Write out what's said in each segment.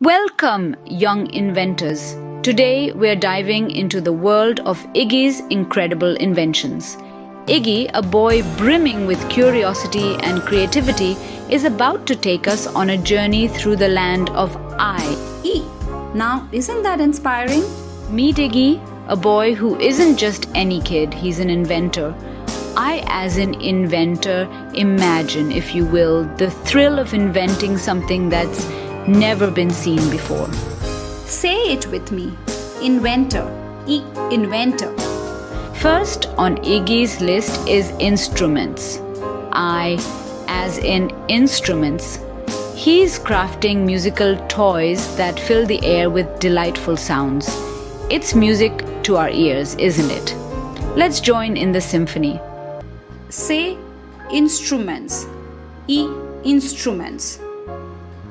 Welcome, young inventors. Today we're diving into the world of Iggy's incredible inventions. Iggy, a boy brimming with curiosity and creativity, is about to take us on a journey through the land of I. Now, isn't that inspiring? Meet Iggy, a boy who isn't just any kid, he's an inventor. I, as an inventor, imagine, if you will, the thrill of inventing something that's never been seen before. Say it with me. Inventor. Inventor. First on Iggy's list is instruments. I, as in instruments. He's crafting musical toys that fill the air with delightful sounds. It's music to our ears, isn't it? Let's join in the symphony. Say instruments. Instruments.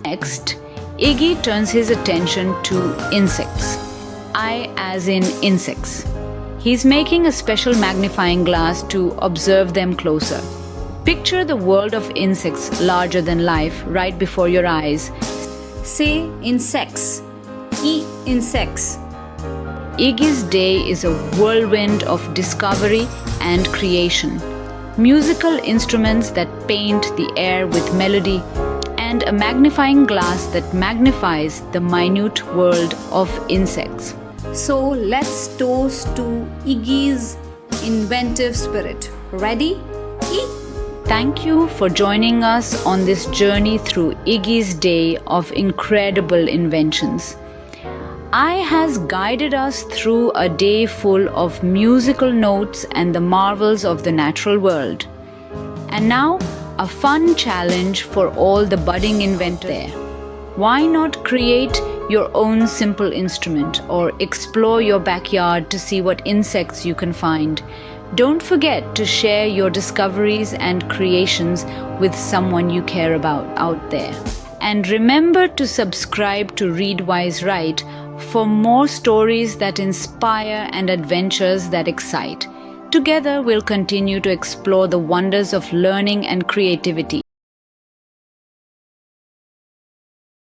Next, Iggy turns his attention to insects. I, as in insects. He's making a special magnifying glass to observe them closer. Picture the world of insects larger than life right before your eyes. Say insects. Insects. Iggy's day is a whirlwind of discovery and creation. Musical instruments that paint the air with melody, and a magnifying glass that magnifies the minute world of insects. So let's toast to Iggy's inventive spirit. Ready? Thank you for joining us on this journey through Iggy's day of incredible inventions. I has guided us through a day full of musical notes and the marvels of the natural world. And now, a fun challenge for all the budding inventors there. Why not create your own simple instrument or explore your backyard to see what insects you can find? Don't forget to share your discoveries and creations with someone you care about out there. And remember to subscribe to Read Wise Write for more stories that inspire and adventures that excite. Together, we'll continue to explore the wonders of learning and creativity.